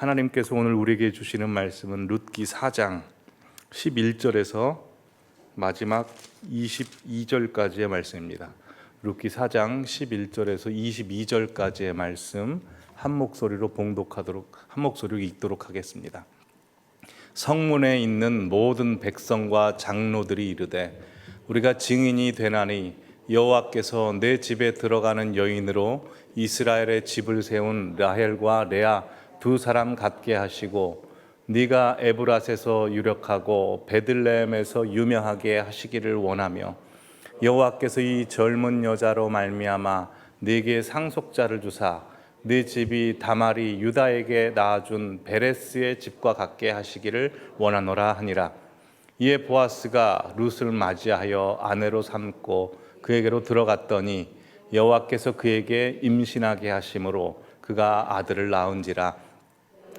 하나님께서 오늘 우리에게 주시는 말씀은 룻기 4장 11절에서 마지막 22절까지의 말씀입니다. 룻기 4장 11절에서 22절까지의 말씀 한 목소리로 읽도록 하겠습니다. 성문에 있는 모든 백성과 장로들이 이르되 우리가 증인이 되나니 여호와께서 내 집에 들어가는 여인으로 이스라엘의 집을 세운 라헬과 레아 두 사람 같게 하시고 네가 에브랏에서 유력하고 베들레헴에서 유명하게 하시기를 원하며 여호와께서 이 젊은 여자로 말미암아 네게 상속자를 주사 네 집이 다말이 유다에게 낳아준 베레스의 집과 같게 하시기를 원하노라 하니라. 이에 보아스가 룻을 맞이하여 아내로 삼고 그에게로 들어갔더니 여호와께서 그에게 임신하게 하심으로 그가 아들을 낳은지라.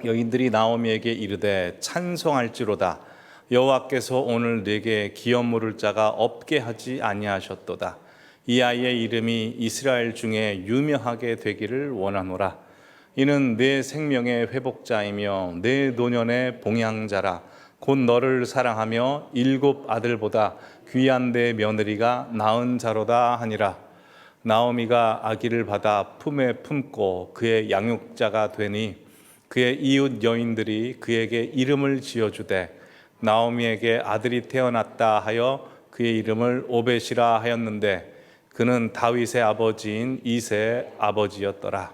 여인들이 나오미에게 이르되 찬송할지로다. 여호와께서 오늘 네게 기업 물을 자가 없게 하지 아니하셨도다. 이 아이의 이름이 이스라엘 중에 유명하게 되기를 원하노라. 이는 내 생명의 회복자이며 내 노년의 봉양자라. 곧 너를 사랑하며 7 아들보다 귀한 내 며느리가 낳은 자로다 하니라. 나오미가 아기를 받아 품에 품고 그의 양육자가 되니 그의 이웃 여인들이 그에게 이름을 지어주되 나오미에게 아들이 태어났다 하여 그의 이름을 오벳이라 하였는데 그는 다윗의 아버지인 이새의 아버지였더라.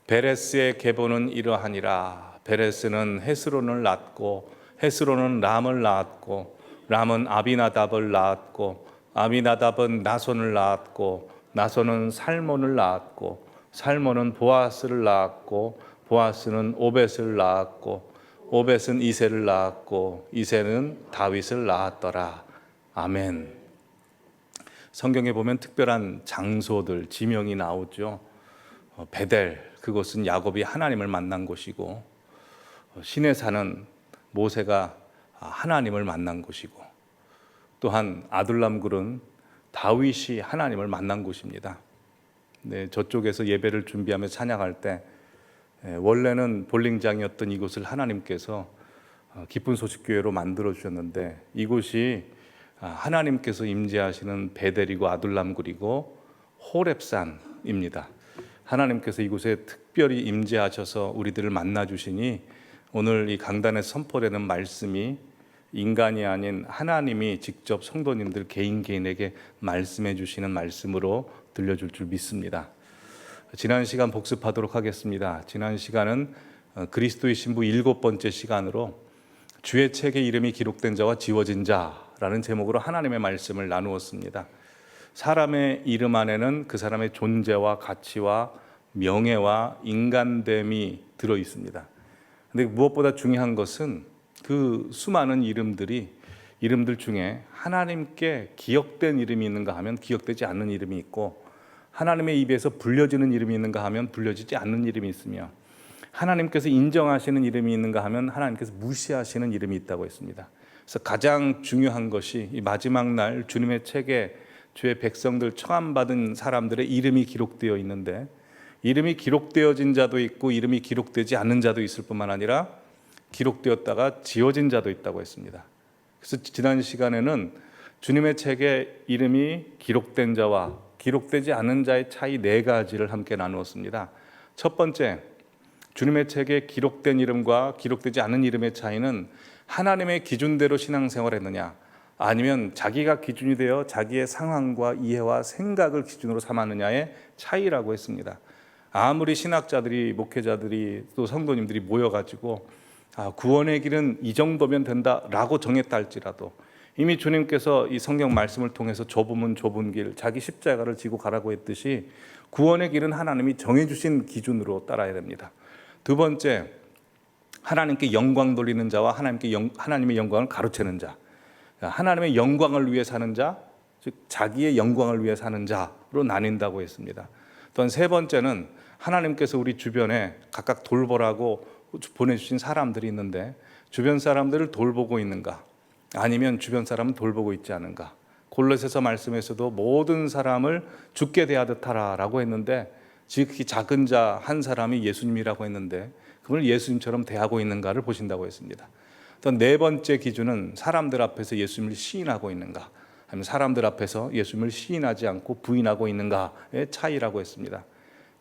베레스의 계보는 이러하니라. 베레스는 헤스론을 낳았고 헤스론은 람을 낳았고 람은 아비나답을 낳았고 아비나답은 나손을 낳았고 나손은 살몬을 낳았고 살몬은 보아스를 낳았고 보아스는 오벳을 낳았고 오벳은 이새를 낳았고 이새는 다윗을 낳았더라. 아멘. 성경에 보면 특별한 장소들, 지명이 나오죠. 베델, 그곳은 야곱이 하나님을 만난 곳이고 신의 산은 모세가 하나님을 만난 곳이고 또한 아둘람굴은 다윗이 하나님을 만난 곳입니다. 네, 저쪽에서 예배를 준비하며 찬양할 때 원래는 볼링장이었던 이곳을 하나님께서 기쁜 소식 교회로 만들어 주셨는데 이곳이 하나님께서 임재하시는 베델이고 아둘람굴이고 호렙산입니다. 하나님께서 이곳에 특별히 임재하셔서 우리들을 만나 주시니 오늘 이 강단에 선포되는 말씀이 인간이 아닌 하나님이 직접 성도님들 개인에게 말씀해 주시는 말씀으로 들려줄 줄 믿습니다. 지난 시간 복습하도록 하겠습니다. 지난 시간은 그리스도의 신부 7번째 시간으로 주의 책에 이름이 기록된 자와 지워진 자라는 제목으로 하나님의 말씀을 나누었습니다. 사람의 이름 안에는 그 사람의 존재와 가치와 명예와 인간됨이 들어 있습니다. 그런데 무엇보다 중요한 것은 그 수많은 이름들 중에 하나님께 기억된 이름이 있는가 하면 기억되지 않는 이름이 있고 하나님의 입에서 불려지는 이름이 있는가 하면 불려지지 않는 이름이 있으며 하나님께서 인정하시는 이름이 있는가 하면 하나님께서 무시하시는 이름이 있다고 했습니다. 그래서 가장 중요한 것이 이 마지막 날 주님의 책에 주의 백성들 청함받은 사람들의 이름이 기록되어 있는데 이름이 기록되어진 자도 있고 이름이 기록되지 않는 자도 있을 뿐만 아니라 기록되었다가 지워진 자도 있다고 했습니다. 그래서 지난 시간에는 주님의 책에 이름이 기록된 자와 기록되지 않은 자의 차이 4가지를 함께 나누었습니다. 첫 번째, 주님의 책에 기록된 이름과 기록되지 않은 이름의 차이는 하나님의 기준대로 신앙생활했느냐 아니면 자기가 기준이 되어 자기의 상황과 이해와 생각을 기준으로 삼았느냐의 차이라고 했습니다. 아무리 신학자들이 목회자들이 또 성도님들이 모여가지고 구원의 길은 이 정도면 된다라고 정했다 할지라도 이미 주님께서 이 성경 말씀을 통해서 좁으면 좁은 길, 자기 십자가를 지고 가라고 했듯이 구원의 길은 하나님이 정해주신 기준으로 따라야 됩니다. 두 번째, 하나님께 영광 돌리는 자와 하나님의 영광을 가로채는 자, 하나님의 영광을 위해 사는 자, 즉 자기의 영광을 위해 사는 자로 나뉜다고 했습니다. 또한 세 번째는 하나님께서 우리 주변에 각각 돌보라고 보내주신 사람들이 있는데 주변 사람들을 돌보고 있는가 아니면 주변 사람은 돌보고 있지 않은가. 골로새서 말씀에서도 모든 사람을 주께 대하듯 하라라고 했는데 지극히 작은 자 한 사람이 예수님이라고 했는데 그분을 예수님처럼 대하고 있는가를 보신다고 했습니다. 또 네 번째 기준은 사람들 앞에서 예수님을 시인하고 있는가, 아니면 사람들 앞에서 예수님을 시인하지 않고 부인하고 있는가의 차이라고 했습니다.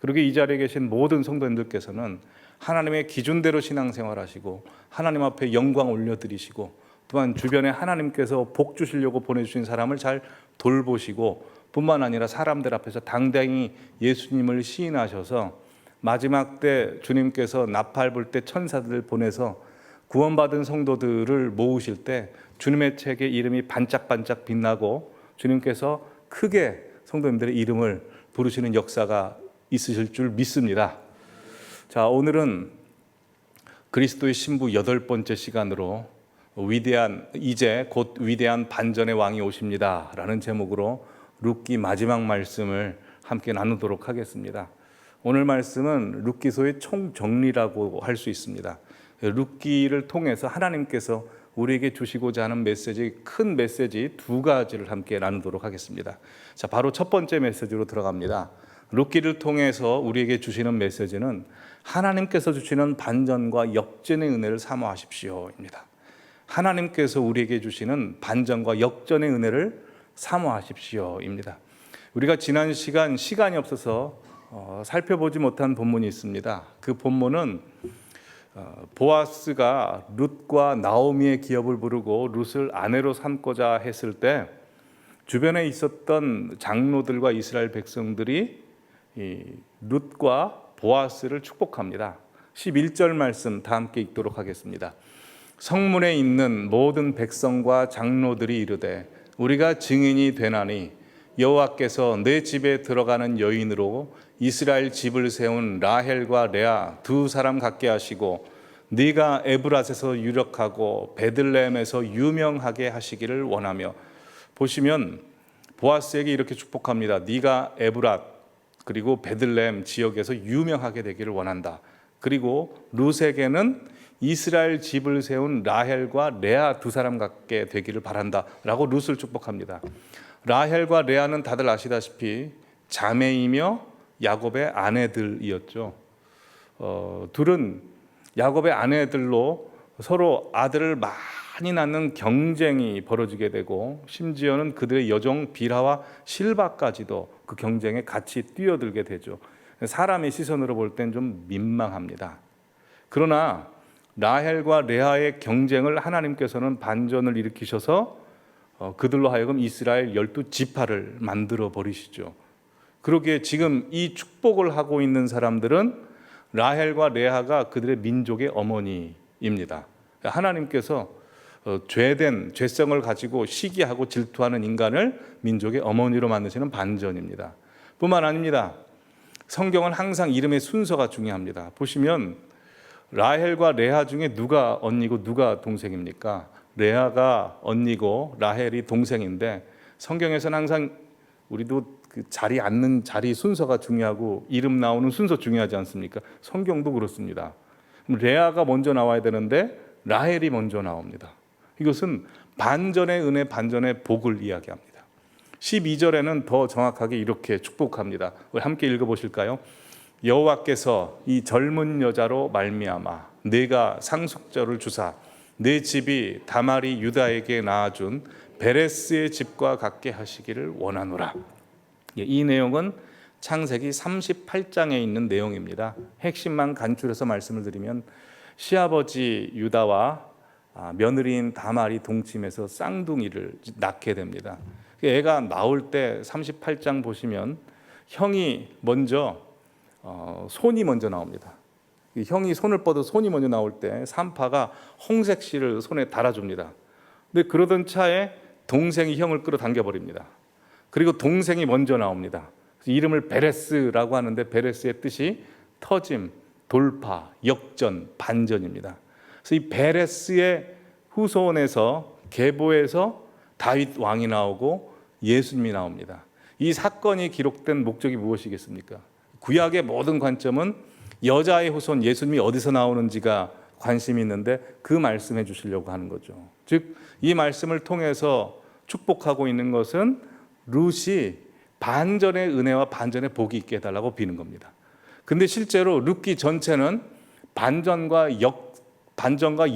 그리고 이 자리에 계신 모든 성도님들께서는 하나님의 기준대로 신앙생활하시고 하나님 앞에 영광 올려드리시고 또한 주변에 하나님께서 복 주시려고 보내주신 사람을 잘 돌보시고 뿐만 아니라 사람들 앞에서 당당히 예수님을 시인하셔서 마지막 때 주님께서 나팔 불 때 천사들을 보내서 구원받은 성도들을 모으실 때 주님의 책에 이름이 반짝반짝 빛나고 주님께서 크게 성도님들의 이름을 부르시는 역사가 있으실 줄 믿습니다. 자, 오늘은 그리스도의 신부 8번째 시간으로 이제 곧 위대한 반전의 왕이 오십니다 라는 제목으로 룻기 마지막 말씀을 함께 나누도록 하겠습니다. 오늘 말씀은 룻기서의 총정리라고 할 수 있습니다. 룻기를 통해서 하나님께서 우리에게 주시고자 하는 메시지, 큰 메시지 두 가지를 함께 나누도록 하겠습니다. 자, 바로 첫 번째 메시지로 들어갑니다. 룻기를 통해서 우리에게 주시는 메시지는 하나님께서 주시는 반전과 역전의 은혜를 사모하십시오입니다. 하나님께서 우리에게 주시는 반전과 역전의 은혜를 사모하십시오입니다. 우리가 지난 시간이 없어서 살펴보지 못한 본문이 있습니다. 그 본문은 보아스가 룻과 나오미의 기업을 부르고 룻을 아내로 삼고자 했을 때 주변에 있었던 장로들과 이스라엘 백성들이 이 룻과 보아스를 축복합니다. 11절 말씀 다 함께 읽도록 하겠습니다. 성문에 있는 모든 백성과 장로들이 이르되 우리가 증인이 되나니 여호와께서 내 집에 들어가는 여인으로 이스라엘 집을 세운 라헬과 레아 두 사람 같게 하시고 네가 에브랏에서 유력하고 베들레헴에서 유명하게 하시기를 원하며. 보시면 보아스에게 이렇게 축복합니다. 네가 에브랏 그리고 베들레헴 지역에서 유명하게 되기를 원한다. 그리고 룻에게는 이스라엘 집을 세운 라헬과 레아 두 사람 같게 되기를 바란다 라고 룻을 축복합니다. 라헬과 레아는 다들 아시다시피 자매이며 야곱의 아내들이었죠. 둘은 야곱의 아내들로 서로 아들을 많이 낳는 경쟁이 벌어지게 되고 심지어는 그들의 여종 빌하와 실바까지도 그 경쟁에 같이 뛰어들게 되죠. 사람의 시선으로 볼 땐 좀 민망합니다. 그러나 라헬과 레아의 경쟁을 하나님께서는 반전을 일으키셔서 그들로 하여금 이스라엘 12지파를 만들어 버리시죠. 그러기에 지금 이 축복을 하고 있는 사람들은 라헬과 레아가 그들의 민족의 어머니입니다. 하나님께서 죄성을 가지고 시기하고 질투하는 인간을 민족의 어머니로 만드시는 반전입니다. 뿐만 아닙니다. 성경은 항상 이름의 순서가 중요합니다. 보시면 라헬과 레아 중에 누가 언니고 누가 동생입니까? 레아가 언니고 라헬이 동생인데 성경에서는 항상 우리도 그 자리 앉는 자리 순서가 중요하고 이름 나오는 순서 중요하지 않습니까? 성경도 그렇습니다. 레아가 먼저 나와야 되는데 라헬이 먼저 나옵니다. 이것은 반전의 은혜, 반전의 복을 이야기합니다. 12절에는 더 정확하게 이렇게 축복합니다. 우리 함께 읽어보실까요? 여호와께서 이 젊은 여자로 말미암아 내가 상속자를 주사 내 집이 다말이 유다에게 낳아준 베레스의 집과 같게 하시기를 원하노라. 이 내용은 창세기 38장에 있는 내용입니다. 핵심만 간추려서 말씀을 드리면 시아버지 유다와 며느리인 다말이 동침해서 쌍둥이를 낳게 됩니다. 애가 나올 때 38장 보시면 형이 먼저 손이 먼저 나옵니다. 형이 손을 뻗어 손이 먼저 나올 때 산파가 홍색 실을 손에 달아줍니다. 근데 그러던 차에 동생이 형을 끌어당겨 버립니다. 그리고 동생이 먼저 나옵니다. 이름을 베레스라고 하는데 베레스의 뜻이 터짐, 돌파, 역전, 반전입니다. 그래서 이 베레스의 후손에서 계보에서 다윗 왕이 나오고 예수님이 나옵니다. 이 사건이 기록된 목적이 무엇이겠습니까? 구약의 모든 관점은 여자의 후손 예수님이 어디서 나오는지가 관심이 있는데 그 말씀해 주시려고 하는 거죠. 즉 이 말씀을 통해서 축복하고 있는 것은 룻이 반전의 은혜와 반전의 복이 있게 해달라고 비는 겁니다. 근데 실제로 룻기 전체는 반전과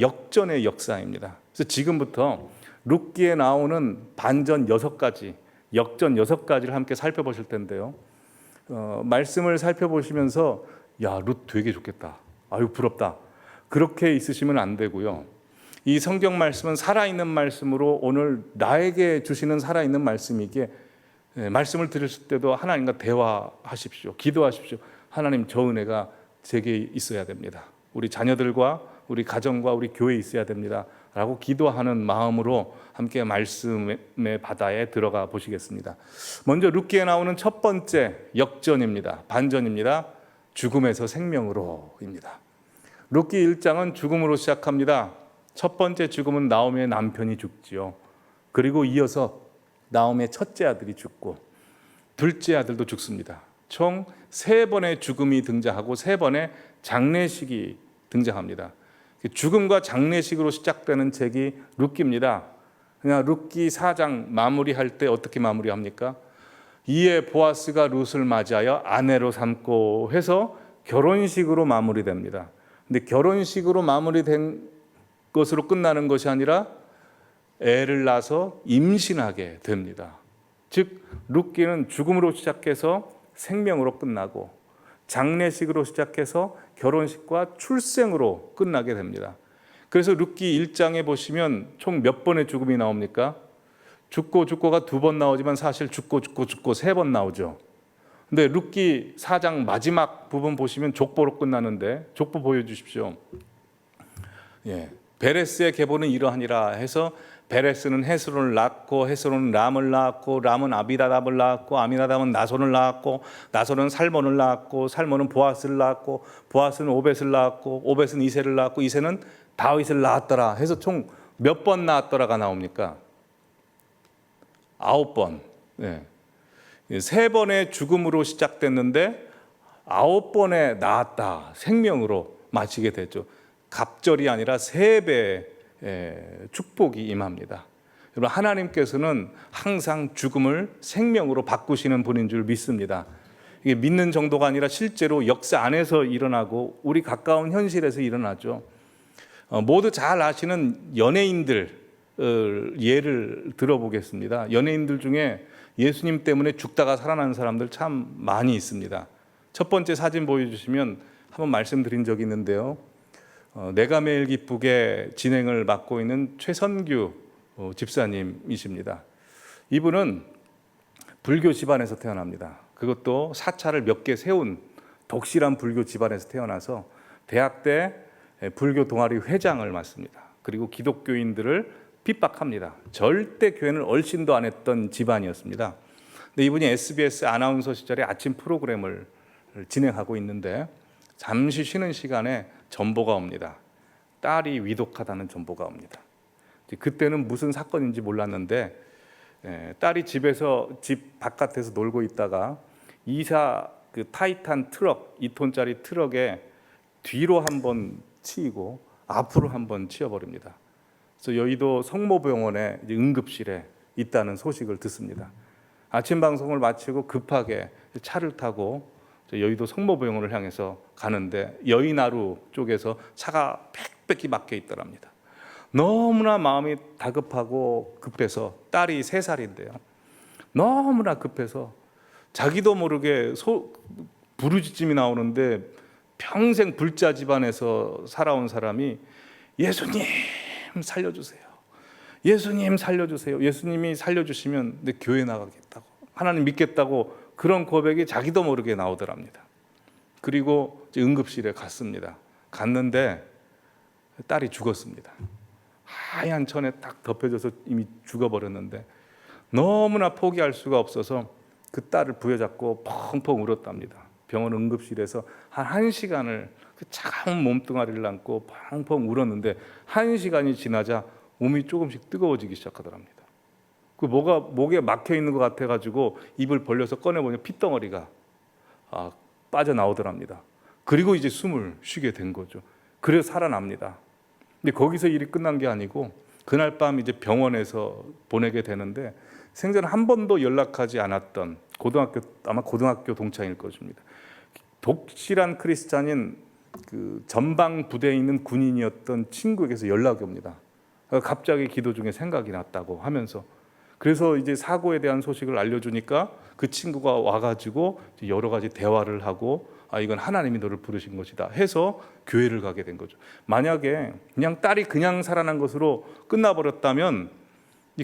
역전의 역사입니다. 그래서 지금부터 룻기에 나오는 반전 6가지, 역전 6가지를 함께 살펴보실 텐데요. 말씀을 살펴보시면서 야, 룻 되게 좋겠다. 아유, 부럽다. 그렇게 있으시면 안 되고요. 이 성경 말씀은 살아있는 말씀으로 오늘 나에게 주시는 살아있는 말씀이기에 말씀을 들으실 때도 하나님과 대화하십시오. 기도하십시오. 하나님, 저 은혜가 제게 있어야 됩니다. 우리 자녀들과 우리 가정과 우리 교회에 있어야 됩니다. 라고 기도하는 마음으로 함께 말씀의 바다에 들어가 보시겠습니다. 먼저 룻기에 나오는 첫 번째 역전입니다. 반전입니다. 죽음에서 생명으로입니다. 룻기 1장은 죽음으로 시작합니다. 첫 번째 죽음은 나오미의 남편이 죽지요. 그리고 이어서 나오미의 첫째 아들이 죽고 둘째 아들도 죽습니다. 총 3번의 죽음이 등장하고 3번의 장례식이 등장합니다. 죽음과 장례식으로 시작되는 책이 룻기입니다. 그냥 룻기 4장 마무리할 때 어떻게 마무리합니까? 이에 보아스가 룻을 맞이하여 아내로 삼고 해서 결혼식으로 마무리됩니다. 근데 결혼식으로 마무리된 것으로 끝나는 것이 아니라 애를 낳아서 임신하게 됩니다. 즉 룻기는 죽음으로 시작해서 생명으로 끝나고 장례식으로 시작해서 결혼식과 출생으로 끝나게 됩니다. 그래서 룻기 1장에 보시면 총 몇 번의 죽음이 나옵니까? 죽고가 2번 나오지만 사실 죽고 3번 나오죠. 근데 룻기 4장 마지막 부분 보시면 족보로 끝나는데 족보 보여주십시오. 베레스의 계보는 이러하니라 해서 베레스는 헤스론을 낳고 헤스론은 람을 낳았고 람은 아미나답을 낳았고 아미나답은 나손을 낳았고 나손은 살몬을 낳았고 살몬은 보아스를 낳았고 보아스는 오벳을 낳았고 오벳은 이새를 낳았고 이새는 다윗을 낳았더라 해서 총 몇 번 낳았더라가 나옵니까? 9번. 3번의 죽음으로 시작됐는데 9번에 낳았다. 생명으로 마치게 되죠. 갑절이 아니라 3배의 축복이 임합니다. 여러분, 하나님께서는 항상 죽음을 생명으로 바꾸시는 분인 줄 믿습니다. 이게 믿는 정도가 아니라 실제로 역사 안에서 일어나고 우리 가까운 현실에서 일어나죠. 모두 잘 아시는 연예인들 예를 들어보겠습니다. 연예인들 중에 예수님 때문에 죽다가 살아난 사람들 참 많이 있습니다. 첫 번째 사진 보여주시면 한번 말씀드린 적이 있는데요. 내가 매일 기쁘게 진행을 맡고 있는 최선규 집사님이십니다. 이분은 불교 집안에서 태어납니다. 그것도 사찰을 몇 개 세운 독실한 불교 집안에서 태어나서 대학 때 불교 동아리 회장을 맡습니다. 그리고 기독교인들을 핍박합니다. 절대 교회는 얼씬도 안 했던 집안이었습니다. 근데 이분이 SBS 아나운서 시절에 아침 프로그램을 진행하고 있는데 잠시 쉬는 시간에 전보가 옵니다. 딸이 위독하다는 전보가 옵니다. 그때는 무슨 사건인지 몰랐는데 딸이 집 바깥에서 놀고 있다가 이사 그 타이탄 트럭 2톤짜리 트럭에 뒤로 한번 치이고 앞으로 한번 치여버립니다. 그래서 여의도 성모병원에 응급실에 있다는 소식을 듣습니다. 아침 방송을 마치고 급하게 차를 타고 여의도 성모병원을 향해서 가는데 여의나루 쪽에서 차가 빽빽히 막혀 있더랍니다. 너무나 마음이 다급하고 급해서 딸이 3살인데요. 너무나 급해서 자기도 모르게 부르짖음이 나오는데 평생 불자 집안에서 살아온 사람이 예수님 살려주세요. 예수님 살려주세요. 예수님이 살려주시면 내 교회 나가겠다고 하나님 믿겠다고 그런 고백이 자기도 모르게 나오더랍니다. 그리고 응급실에 갔습니다. 갔는데 딸이 죽었습니다. 하얀 천에 딱 덮여져서 이미 죽어버렸는데 너무나 포기할 수가 없어서 그 딸을 부여잡고 펑펑 울었답니다. 병원 응급실에서 한 1시간을 그 차가운 몸뚱아리를 안고 펑펑 울었는데 1시간이 지나자 몸이 조금씩 뜨거워지기 시작하더랍니다. 그 뭐가 목에 막혀 있는 것 같아가지고 입을 벌려서 꺼내보니 핏덩어리가 빠져나오더랍니다. 그리고 이제 숨을 쉬게 된 거죠. 그래서 살아납니다. 근데 거기서 일이 끝난 게 아니고 그날 밤 이제 병원에서 보내게 되는데 생전 한 번도 연락하지 않았던 아마 고등학교 동창일 것입니다. 독실한 크리스찬인 그 전방 부대에 있는 군인이었던 친구에게서 연락이 옵니다. 갑자기 기도 중에 생각이 났다고 하면서, 그래서 이제 사고에 대한 소식을 알려주니까 그 친구가 와가지고 여러 가지 대화를 하고, 이건 하나님이 너를 부르신 것이다 해서 교회를 가게 된 거죠. 만약에 그냥 딸이 그냥 살아난 것으로 끝나버렸다면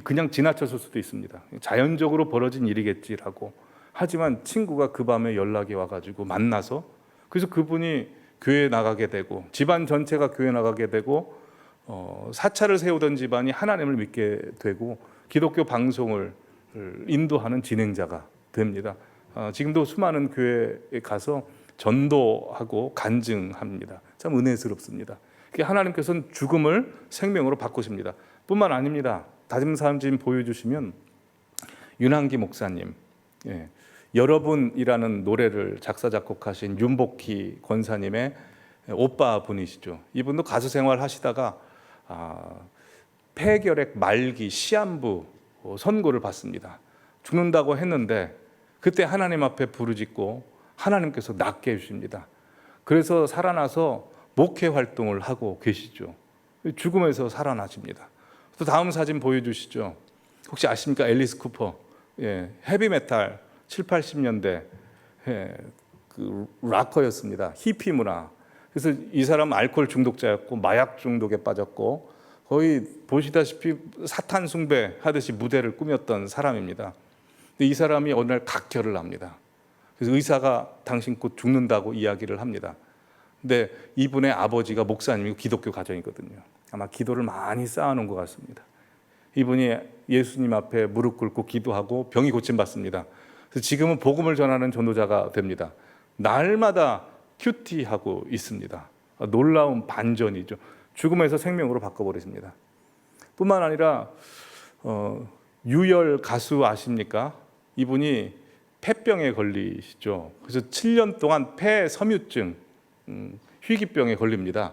그냥 지나쳤을 수도 있습니다. 자연적으로 벌어진 일이겠지라고. 하지만 친구가 그 밤에 연락이 와가지고 만나서, 그래서 그분이 교회에 나가게 되고 집안 전체가 교회에 나가게 되고 사찰을 세우던 집안이 하나님을 믿게 되고 기독교 방송을 인도하는 진행자가 됩니다. 지금도 수많은 교회에 가서 전도하고 간증합니다. 참 은혜스럽습니다. 하나님께서는 죽음을 생명으로 바꾸십니다. 뿐만 아닙니다. 다짐삼진 보여주시면 윤한기 목사님, 여러분이라는 노래를 작사 작곡하신 윤복희 권사님의 오빠 분이시죠. 이분도 가수 생활 하시다가 폐결핵 말기 시한부 선고를 받습니다. 죽는다고 했는데 그때 하나님 앞에 부르짖고 하나님께서 낫게 해주십니다. 그래서 살아나서 목회 활동을 하고 계시죠. 죽음에서 살아나십니다. 또 다음 사진 보여주시죠. 혹시 아십니까? 앨리스 쿠퍼. 헤비메탈 7, 80년대 그 락커였습니다. 히피 문화. 그래서 이 사람 알코올 중독자였고 마약 중독에 빠졌고 거의 보시다시피 사탄 숭배 하듯이 무대를 꾸몄던 사람입니다. 근데 이 사람이 어느 날 각혈을 합니다. 그래서 의사가 당신 곧 죽는다고 이야기를 합니다. 근데 이분의 아버지가 목사님이고 기독교 가정이거든요. 아마 기도를 많이 쌓아놓은 것 같습니다. 이분이 예수님 앞에 무릎 꿇고 기도하고 병이 고침받습니다. 그래서 지금은 복음을 전하는 전도자가 됩니다. 날마다 큐티하고 있습니다. 놀라운 반전이죠. 죽음에서 생명으로 바꿔버리십니다. 뿐만 아니라 유열 가수 아십니까? 이분이 폐병에 걸리시죠. 그래서 7년 동안 폐섬유증, 희귀병에 걸립니다.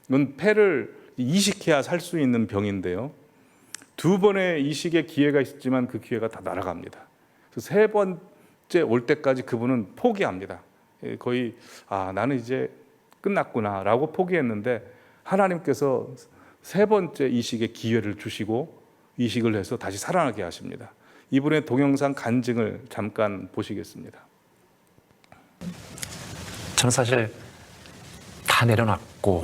이건 폐를 이식해야 살 수 있는 병인데요. 2번의 이식의 기회가 있었지만 그 기회가 다 날아갑니다. 그래서 3번째 올 때까지 그분은 포기합니다. 거의 나는 이제 끝났구나 라고 포기했는데 하나님께서 3번째 이식의 기회를 주시고 이식을 해서 다시 살아나게 하십니다. 이분의 동영상 간증을 잠깐 보시겠습니다. 저는 사실 다 내려놨고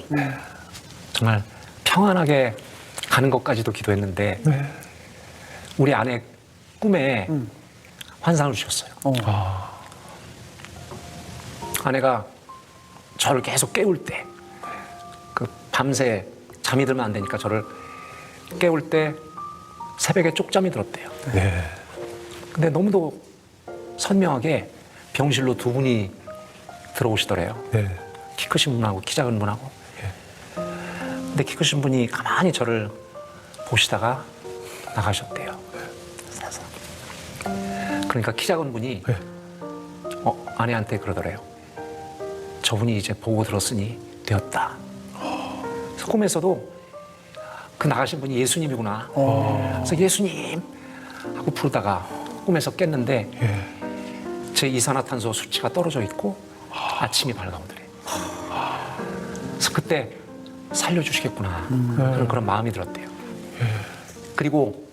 정말 평안하게 가는 것까지도 기도했는데 우리 아내 꿈에 환상을 주셨어요. 아내가 저를 계속 깨울 때, 그 밤새 잠이 들면 안 되니까 저를 깨울 때 새벽에 쪽잠이 들었대요. 근데 너무도 선명하게 병실로 2분이 들어오시더래요. 키 크신 분하고 키 작은 분하고. 근데 키 크신 분이 가만히 저를 보시다가 나가셨대요. 그러니까 키 작은 분이 아내한테 그러더래요. 저분이 이제 보고 들었으니 되었다. 그래서 꿈에서도 그 나가신 분이 예수님이구나. 그래서 예수님 하고 부르다가 꿈에서 깼는데 제 이산화탄소 수치가 떨어져 있고 아침이 밝아오더래. 그래서 그때 살려주시겠구나 그런 마음이 들었대요. 그리고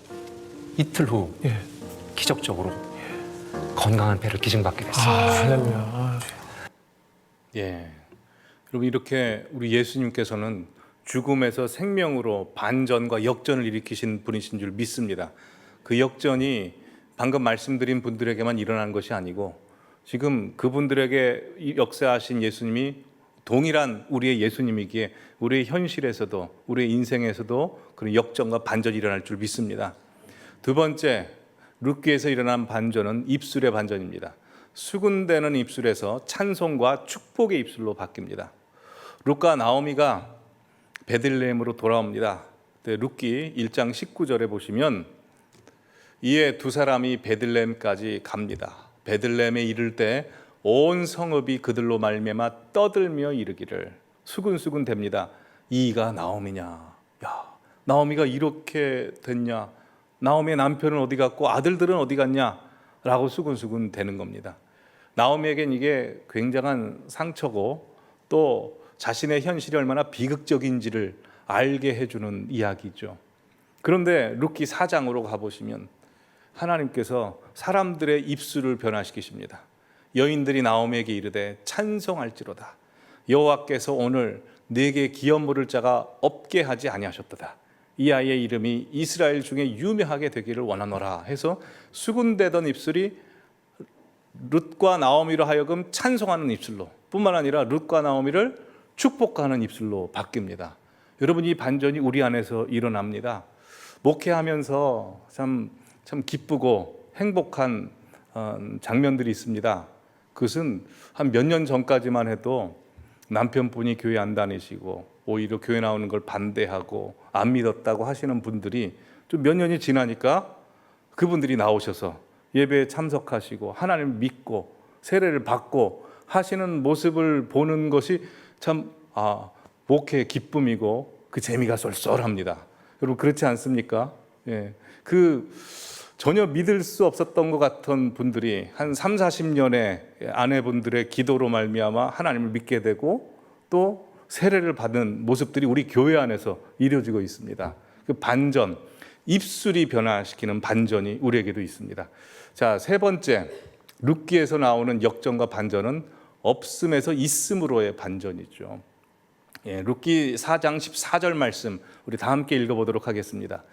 이틀 후 기적적으로 건강한 배를 기증받게 됐어요. 할렐루야. 여러분, 이렇게 우리 예수님께서는 죽음에서 생명으로 반전과 역전을 일으키신 분이신 줄 믿습니다. 그 역전이 방금 말씀드린 분들에게만 일어난 것이 아니고 지금 그분들에게 역사하신 예수님이 동일한 우리의 예수님이기에 우리의 현실에서도 우리의 인생에서도 그런 역전과 반전이 일어날 줄 믿습니다. 2번째, 룻기에서 일어난 반전은 입술의 반전입니다. 수군대는 입술에서 찬송과 축복의 입술로 바뀝니다. 룻과 나오미가 베들레헴으로 돌아옵니다. 룻기 1장 19절에 보시면 이에 2사람이 베들레헴까지 갑니다. 베들레헴에 이를 때 온 성읍이 그들로 말미암아 떠들며 이르기를, 수군수군 됩니다. 이가 나오미냐? 야, 나오미가 이렇게 됐냐? 나오미의 남편은 어디 갔고 아들들은 어디 갔냐? 라고 수군수군 되는 겁니다. 나오미에겐 이게 굉장한 상처고 또 자신의 현실이 얼마나 비극적인지를 알게 해주는 이야기죠. 그런데 룻기 4장으로 가보시면 하나님께서 사람들의 입술을 변화시키십니다. 여인들이 나오미에게 이르되 찬송할지로다. 여호와께서 오늘 네게 기업 물을 자가 없게 하지 아니하셨도다. 이 아이의 이름이 이스라엘 중에 유명하게 되기를 원하노라 해서 수군대던 입술이 룻과 나오미로 하여금 찬송하는 입술로, 뿐만 아니라 룻과 나오미를 축복하는 입술로 바뀝니다. 여러분, 이 반전이 우리 안에서 일어납니다. 목회하면서 참 기쁘고 행복한 장면들이 있습니다. 그것은 한 몇 년 전까지만 해도 남편분이 교회 안 다니시고 오히려 교회 나오는 걸 반대하고 안 믿었다고 하시는 분들이 좀 몇 년이 지나니까 그분들이 나오셔서 예배에 참석하시고 하나님을 믿고 세례를 받고 하시는 모습을 보는 것이 참 목회의 기쁨이고 그 재미가 쏠쏠합니다. 여러분, 그렇지 않습니까? 예. 전혀 믿을 수 없었던 것 같은 분들이 한 3, 40년의 아내분들의 기도로 말미암아 하나님을 믿게 되고 또 세례를 받는 모습들이 우리 교회 안에서 이루어지고 있습니다. 그 반전, 입술이 변화시키는 반전이 우리에게도 있습니다. 자, 세 번째, 룻기에서 나오는 역전과 반전은 없음에서 있음으로의 반전이죠. 예, 룻기 4장 14절 말씀 우리 다 함께 읽어보도록 하겠습니다.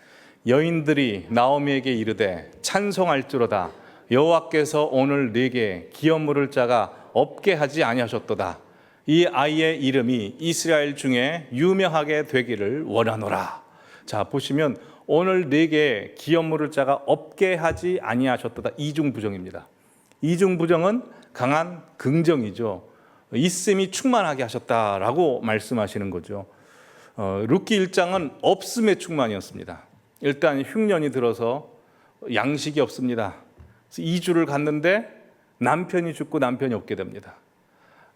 여인들이 나오미에게 이르되 찬송할지로다. 여호와께서 오늘 네게 기업 물을 자가 없게 하지 아니하셨도다. 이 아이의 이름이 이스라엘 중에 유명하게 되기를 원하노라. 자, 보시면 오늘 네게 기업 물을 자가 없게 하지 아니하셨도다. 이중부정입니다. 이중부정은 강한 긍정이죠. 있음이 충만하게 하셨다라고 말씀하시는 거죠. 룻기 1장은 없음의 충만이었습니다. 일단 흉년이 들어서 양식이 없습니다. 2주를 갔는데 남편이 죽고 남편이 없게 됩니다.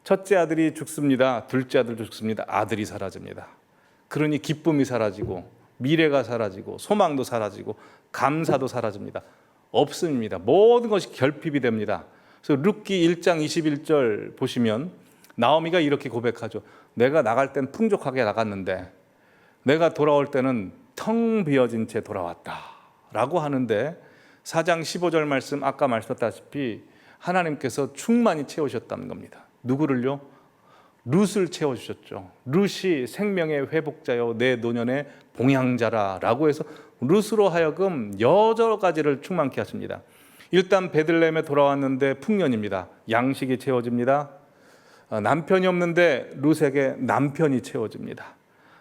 첫째 아들이 죽습니다. 둘째 아들도 죽습니다. 아들이 사라집니다. 그러니 기쁨이 사라지고 미래가 사라지고 소망도 사라지고 감사도 사라집니다. 없음입니다. 모든 것이 결핍이 됩니다. 그래서 룻기 1장 21절 보시면 나오미가 이렇게 고백하죠. 내가 나갈 땐 풍족하게 나갔는데 내가 돌아올 때는 텅 비어진 채 돌아왔다 라고 하는데 4장 15절 말씀 아까 말씀드렸다시피 하나님께서 충만히 채우셨다는 겁니다. 누구를요? 룻을 채워주셨죠. 룻이 생명의 회복자요 내 노년의 봉양자라 라고 해서 룻으로 하여금 여러 가지를 충만케 하십니다. 일단 베들레헴에 돌아왔는데 풍년입니다. 양식이 채워집니다. 남편이 없는데 룻에게 남편이 채워집니다.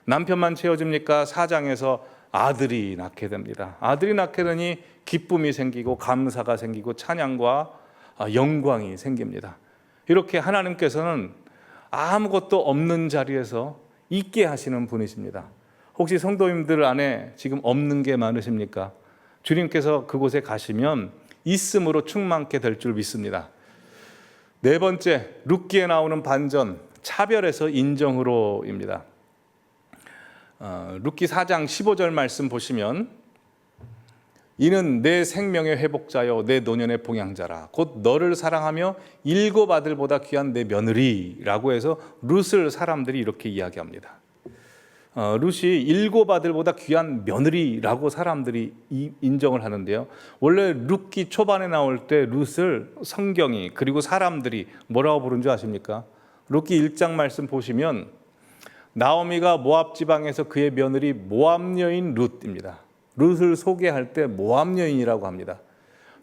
남편만 채워집니까? 4장에서 아들이 낳게 됩니다. 아들이 낳게 되니 기쁨이 생기고 감사가 생기고 찬양과 영광이 생깁니다. 이렇게 하나님께서는 아무것도 없는 자리에서 있게 하시는 분이십니다. 혹시 성도님들 안에 지금 없는 게 많으십니까? 주님께서 그곳에 가시면 있음으로 충만케 될 줄 믿습니다. 네 번째, 룻기에 나오는 반전, 차별에서 인정으로입니다. 룻기 4장 15절 말씀 보시면 이는 내 생명의 회복자요 내 노년의 봉양자라 곧 너를 사랑하며 일곱 아들보다 귀한 내 며느리라고 해서 룻을 사람들이 이렇게 이야기합니다. 룻이 일곱 아들보다 귀한 며느리라고 사람들이 인정을 하는데요. 원래 룻기 초반에 나올 때 룻을 성경이 그리고 사람들이 뭐라고 부른 줄 아십니까? 룻기 1장 말씀 보시면 나오미가 모압 지방에서 그의 며느리 모압 여인 룻입니다. 룻을 소개할 때 모압 여인이라고 합니다.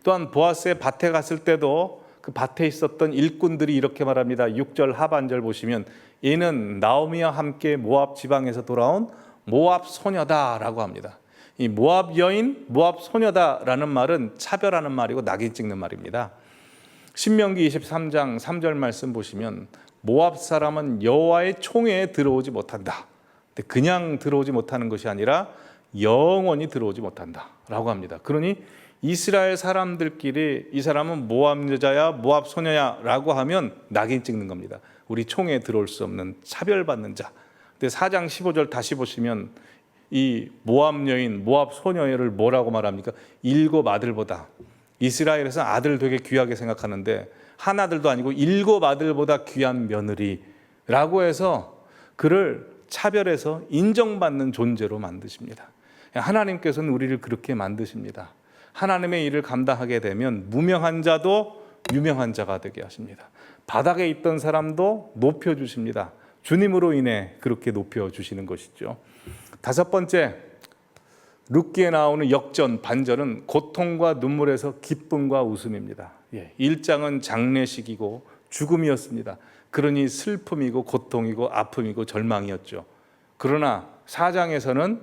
또한 보아스의 밭에 갔을 때도 그 밭에 있었던 일꾼들이 이렇게 말합니다. 6절 하반절 보시면 이는 나오미와 함께 모압 지방에서 돌아온 모압 소녀다라고 합니다. 이 모압 여인, 모압 소녀다라는 말은 차별하는 말이고 낙인 찍는 말입니다. 신명기 23장 3절 말씀 보시면 모압 사람은 여호와의 총회에 들어오지 못한다. 근데 그냥 들어오지 못하는 것이 아니라 영원히 들어오지 못한다라고 합니다. 그러니 이스라엘 사람들끼리 이 사람은 모압 여자야 모압 소녀야라고 하면 낙인 찍는 겁니다. 우리 총회에 들어올 수 없는 차별받는 자. 근데 4장 15절 다시 보시면 이 모압 여인 모압 소녀를 뭐라고 말합니까? 일곱 아들보다. 이스라엘에서 아들 되게 귀하게 생각하는데 한 아들도 아니고 일곱 아들보다 귀한 며느리라고 해서 그를 차별해서 인정받는 존재로 만드십니다. 하나님께서는 우리를 그렇게 만드십니다. 하나님의 일을 감당하게 되면 무명한 자도 유명한 자가 되게 하십니다. 바닥에 있던 사람도 높여주십니다. 주님으로 인해 그렇게 높여주시는 것이죠. 다섯 번째, 룻기에 나오는 역전, 반전은 고통과 눈물에서 기쁨과 웃음입니다. 1장은 장례식이고 죽음이었습니다. 그러니 슬픔이고 고통이고 아픔이고 절망이었죠. 그러나 4장에서는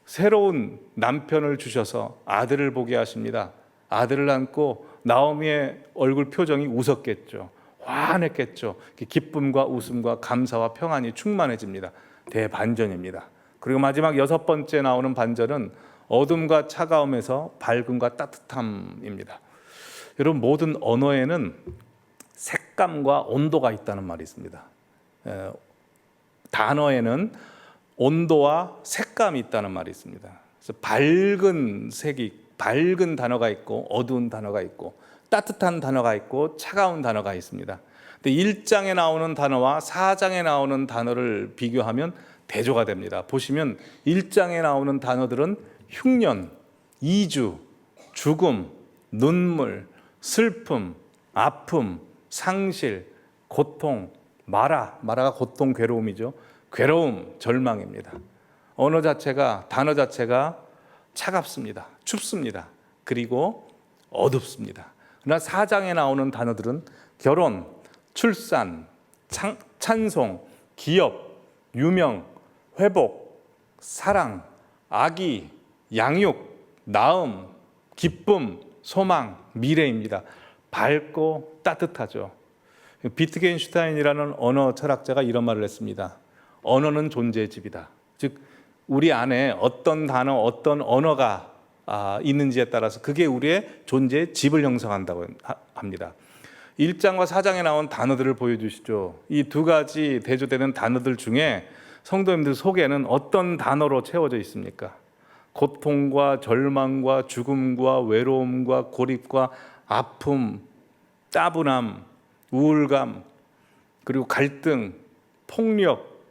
새로운 남편을 주셔서 아들을 보게 하십니다. 아들을 안고 나오미의 얼굴 표정이 웃었겠죠. 환했겠죠. 기쁨과 웃음과 감사와 평안이 충만해집니다. 대반전입니다. 그리고 마지막 여섯 번째 나오는 반전은 어둠과 차가움에서 밝음과 따뜻함입니다. 여러분, 모든 언어에는 색감과 온도가 있다는 말이 있습니다. 단어에는 온도와 색감이 있다는 말이 있습니다. 그래서 밝은 단어가 있고 어두운 단어가 있고 따뜻한 단어가 있고 차가운 단어가 있습니다. 근데 1장에 나오는 단어와 4장에 나오는 단어를 비교하면 대조가 됩니다. 보시면 1장에 나오는 단어들은 흉년, 이주, 죽음, 눈물, 슬픔, 아픔, 상실, 고통, 마라가 고통, 괴로움이죠. 괴로움, 절망입니다. 단어 자체가 차갑습니다. 춥습니다. 그리고 어둡습니다. 그러나 4장에 나오는 단어들은 결혼, 출산, 찬송, 기업, 유명, 회복, 사랑, 아기, 양육, 나음, 기쁨, 소망, 미래입니다. 밝고 따뜻하죠. 비트겐슈타인이라는 언어 철학자가 이런 말을 했습니다. 언어는 존재의 집이다. 즉 우리 안에 어떤 단어, 어떤 언어가 있는지에 따라서 그게 우리의 존재의 집을 형성한다고 합니다. 1장과 4장에 나온 단어들을 보여주시죠. 이 두 가지 대조되는 단어들 중에 성도님들 속에는 어떤 단어로 채워져 있습니까? 고통과 절망과 죽음과 외로움과 고립과 아픔, 따분함, 우울감, 그리고 갈등, 폭력,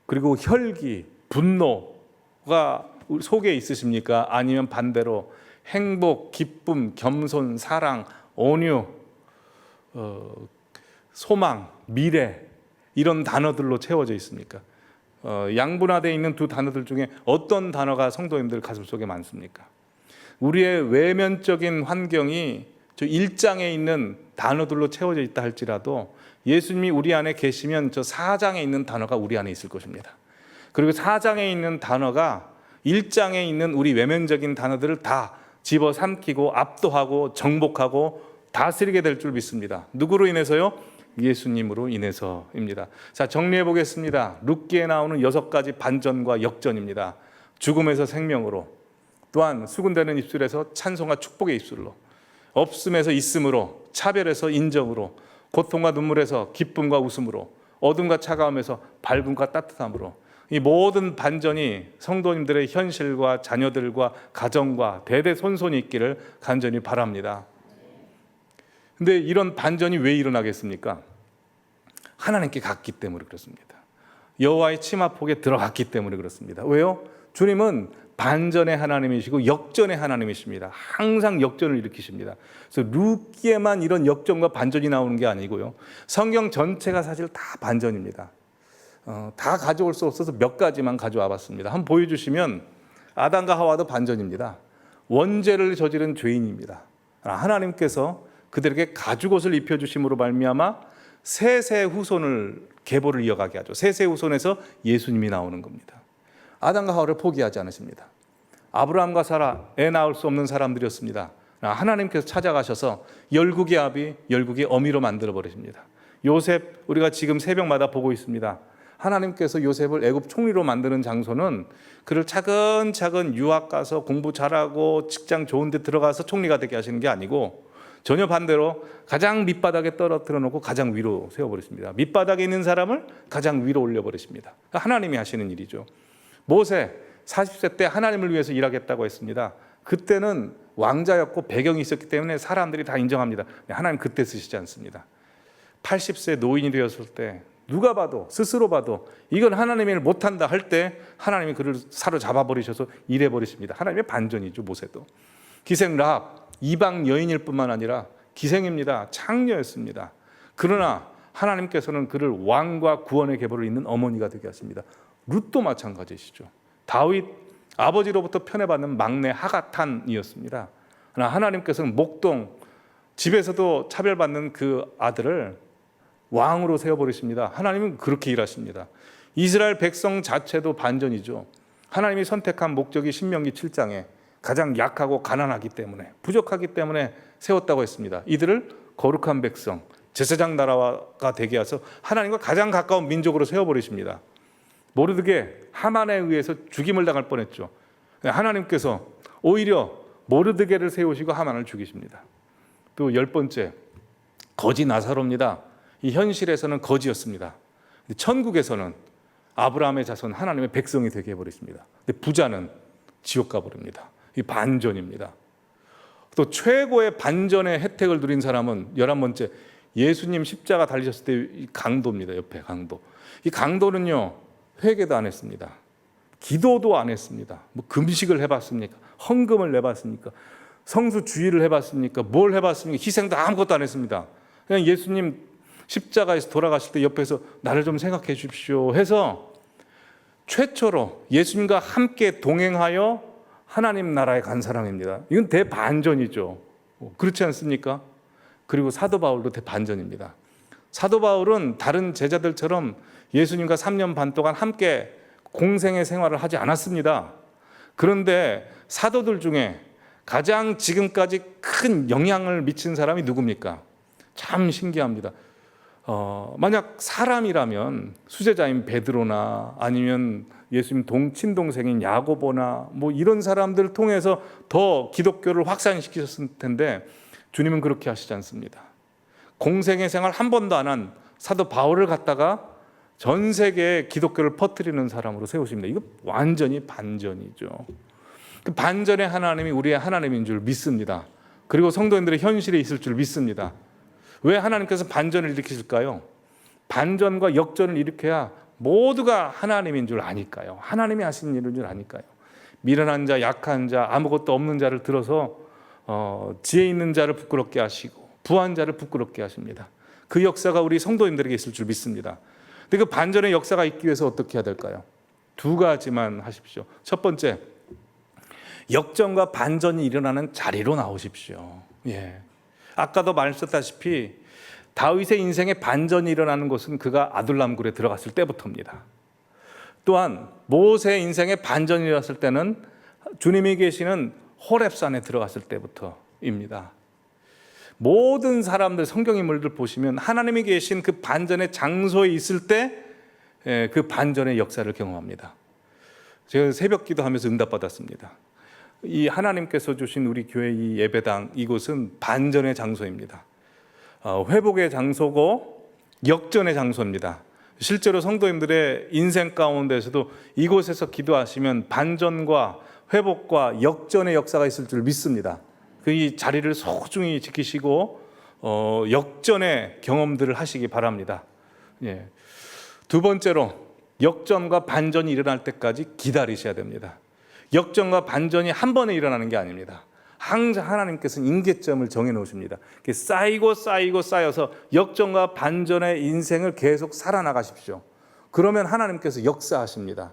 그리고 혈기, 분노가 속에 있으십니까? 아니면 반대로 행복, 기쁨, 겸손, 사랑, 온유, 소망, 미래 이런 단어들로 채워져 있습니까? 양분화되어 있는 두 단어들 중에 어떤 단어가 성도님들 가슴속에 많습니까? 우리의 외면적인 환경이 저 1장에 있는 단어들로 채워져 있다 할지라도 예수님이 우리 안에 계시면 저 4장에 있는 단어가 우리 안에 있을 것입니다. 그리고 4장에 있는 단어가 1장에 있는 우리 외면적인 단어들을 다 집어삼키고 압도하고 정복하고 다스리게 될 줄 믿습니다. 누구로 인해서요? 예수님으로 인해서입니다. 자, 정리해 보겠습니다. 룻기에 나오는 6가지 반전과 역전입니다. 죽음에서 생명으로, 또한 수군대는 입술에서 찬송과 축복의 입술로, 없음에서 있음으로, 차별에서 인정으로, 고통과 눈물에서 기쁨과 웃음으로, 어둠과 차가움에서 밝음과 따뜻함으로, 이 모든 반전이 성도님들의 현실과 자녀들과 가정과 대대손손이 있기를 간절히 바랍니다. 근데 이런 반전이 왜 일어나겠습니까? 하나님께 갔기 때문에 그렇습니다. 여호와의 치마폭에 들어갔기 때문에 그렇습니다. 왜요? 주님은 반전의 하나님이시고 역전의 하나님이십니다. 항상 역전을 일으키십니다. 그래서 룻기에만 이런 역전과 반전이 나오는 게 아니고요. 성경 전체가 사실 다 반전입니다. 다 가져올 수 없어서 몇 가지만 가져와 봤습니다. 한번 보여주시면 아담과 하와도 반전입니다. 원죄를 저지른 죄인입니다. 하나님께서 그들에게 가죽옷을 입혀주심으로 말미암아 셋의 후손을 계보를 이어가게 하죠. 셋의 후손에서 예수님이 나오는 겁니다. 아담과 하와를 포기하지 않으십니다. 아브라함과 사라, 애 낳을 수 없는 사람들이었습니다. 하나님께서 찾아가셔서 열국의 아비, 열국의 어미로 만들어 버리십니다. 요셉, 우리가 지금 새벽마다 보고 있습니다. 하나님께서 요셉을 애굽 총리로 만드는 장소는 그를 차근차근 유학 가서 공부 잘하고 직장 좋은 데 들어가서 총리가 되게 하시는 게 아니고 전혀 반대로 가장 밑바닥에 떨어뜨려 놓고 가장 위로 세워버리십니다. 밑바닥에 있는 사람을 가장 위로 올려버리십니다. 하나님이 하시는 일이죠. 모세 40세 때 하나님을 위해서 일하겠다고 했습니다. 그때는 왕자였고 배경이 있었기 때문에 사람들이 다 인정합니다. 하나님 그때 쓰시지 않습니다. 80세 노인이 되었을 때 누가 봐도 스스로 봐도 이건 하나님이 일 못한다 할 때 하나님이 그를 사로잡아 버리셔서 일해 버리십니다. 하나님의 반전이죠. 모세도 기생 라합 이방 여인일 뿐만 아니라 기생입니다. 창녀였습니다. 그러나 하나님께서는 그를 왕과 구원의 계보를 잇는 어머니가 되게 하십니다. 룻도 마찬가지시죠. 다윗 아버지로부터 편애받는 막내 하가탄이었습니다. 그러나 하나님께서는 목동 집에서도 차별받는 그 아들을 왕으로 세워버리십니다. 하나님은 그렇게 일하십니다. 이스라엘 백성 자체도 반전이죠. 하나님이 선택한 목적이 신명기 7장에 가장 약하고 가난하기 때문에 부족하기 때문에 세웠다고 했습니다. 이들을 거룩한 백성 제사장 나라가 되게 해서 하나님과 가장 가까운 민족으로 세워버리십니다. 모르드게 하만에 의해서 죽임을 당할 뻔했죠. 하나님께서 오히려 모르드게를 세우시고 하만을 죽이십니다. 또 10번째 거지 나사로입니다. 이 현실에서는 거지였습니다. 천국에서는 아브라함의 자손 하나님의 백성이 되게 해버리십니다. 근데 부자는 지옥 가버립니다. 이 반전입니다. 또 최고의 반전의 혜택을 누린 사람은 11번째 예수님 십자가 달리셨을 때 이 강도입니다. 옆에 강도. 이 강도는요 회개도 안 했습니다. 기도도 안 했습니다. 뭐 금식을 해봤습니까? 헌금을 내봤습니까? 성수주의를 해봤습니까? 뭘 해봤습니까? 희생도 아무것도 안 했습니다. 그냥 예수님 십자가에서 돌아가실 때 옆에서 나를 좀 생각해 주십시오 해서 최초로 예수님과 함께 동행하여 하나님 나라에 간 사람입니다. 이건 대반전이죠. 그렇지 않습니까? 그리고 사도 바울도 대반전입니다. 사도 바울은 다른 제자들처럼 예수님과 3년 반 동안 함께 공생의 생활을 하지 않았습니다. 그런데 사도들 중에 가장 지금까지 큰 영향을 미친 사람이 누굽니까? 참 신기합니다. 만약 사람이라면 수제자인 베드로나 아니면 예수님 친동생인 야고보나 뭐 이런 사람들을 통해서 더 기독교를 확산시키셨을 텐데 주님은 그렇게 하시지 않습니다. 공생의 생활 한 번도 안 한 사도 바울을 갖다가 전 세계에 기독교를 퍼뜨리는 사람으로 세우십니다. 이거 완전히 반전이죠. 그 반전의 하나님이 우리의 하나님인 줄 믿습니다. 그리고 성도님들의 현실에 있을 줄 믿습니다. 왜 하나님께서 반전을 일으키실까요? 반전과 역전을 일으켜야 모두가 하나님인 줄 아니까요. 하나님이 하시는 일인 줄 아니까요. 미련한 자, 약한 자, 아무것도 없는 자를 들어서 지혜 있는 자를 부끄럽게 하시고 부한 자를 부끄럽게 하십니다. 그 역사가 우리 성도님들에게 있을 줄 믿습니다. 근데 그 반전의 역사가 있기 위해서 어떻게 해야 될까요? 두 가지만 하십시오. 첫 번째, 역전과 반전이 일어나는 자리로 나오십시오. 예. 아까도 말씀드렸다시피 다윗의 인생에 반전이 일어나는 것은 그가 아둘람 굴에 들어갔을 때부터입니다. 또한 모세의 인생에 반전이 일어났을 때는 주님이 계시는 호렙산에 들어갔을 때부터입니다. 모든 사람들 성경 인물들 보시면 하나님이 계신 그 반전의 장소에 있을 때 그 반전의 역사를 경험합니다. 제가 새벽 기도하면서 응답받았습니다. 이 하나님께서 주신 우리 교회 이 예배당 이곳은 반전의 장소입니다. 회복의 장소고 역전의 장소입니다. 실제로 성도님들의 인생 가운데서도 이곳에서 기도하시면 반전과 회복과 역전의 역사가 있을 줄 믿습니다. 이 자리를 소중히 지키시고 역전의 경험들을 하시기 바랍니다. 예. 두 번째로 역전과 반전이 일어날 때까지 기다리셔야 됩니다. 역전과 반전이 한 번에 일어나는 게 아닙니다. 항상 하나님께서는 임계점을 정해 놓으십니다. 쌓이고 쌓이고 쌓여서 역전과 반전의 인생을 계속 살아나가십시오. 그러면 하나님께서 역사하십니다.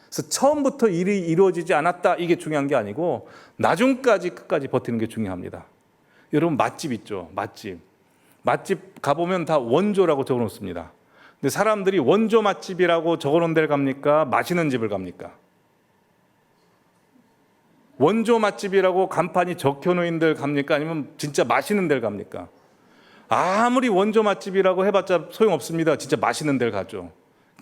그래서 처음부터 일이 이루어지지 않았다 이게 중요한 게 아니고 나중까지 끝까지 버티는 게 중요합니다. 여러분 맛집 있죠? 맛집 가보면 다 원조라고 적어놓습니다. 근데 사람들이 원조 맛집이라고 적어놓은 데를 갑니까? 맛있는 집을 갑니까? 원조 맛집이라고 간판이 적혀놓은 데를 갑니까? 아니면 진짜 맛있는 데를 갑니까? 아무리 원조 맛집이라고 해봤자 소용없습니다. 진짜 맛있는 데를 가죠.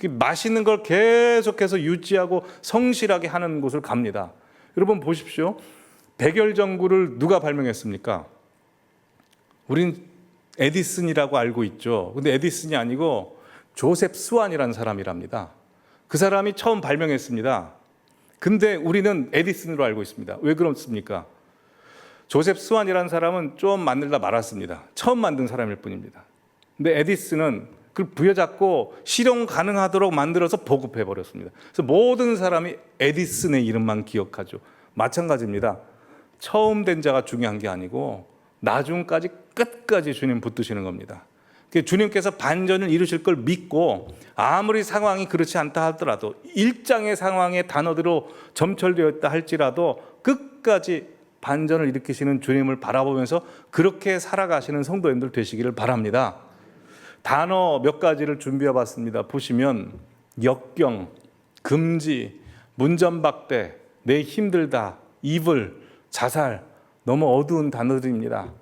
맛있는 걸 계속해서 유지하고 성실하게 하는 곳을 갑니다. 여러분 보십시오. 백열전구를 누가 발명했습니까? 우린 에디슨이라고 알고 있죠. 근데 에디슨이 아니고 조셉 스완이라는 사람이랍니다. 그 사람이 처음 발명했습니다. 근데 우리는 에디슨으로 알고 있습니다. 왜 그렇습니까? 조셉 스완이라는 사람은 좀 만들다 말았습니다. 처음 만든 사람일 뿐입니다. 근데 에디슨은 그걸 부여잡고 실용 가능하도록 만들어서 보급해 버렸습니다. 그래서 모든 사람이 에디슨의 이름만 기억하죠. 마찬가지입니다. 처음 된 자가 중요한 게 아니고 나중까지 끝까지 주님 붙드시는 겁니다. 주님께서 반전을 이루실 걸 믿고 아무리 상황이 그렇지 않다 하더라도 일장의 상황의 단어대로 점철되어 있다 할지라도 끝까지 반전을 일으키시는 주님을 바라보면서 그렇게 살아가시는 성도님들 되시기를 바랍니다. 단어 몇 가지를 준비해 봤습니다. 보시면 역경, 금지, 문전박대, 내 힘들다, 이불, 자살, 너무 어두운 단어들입니다.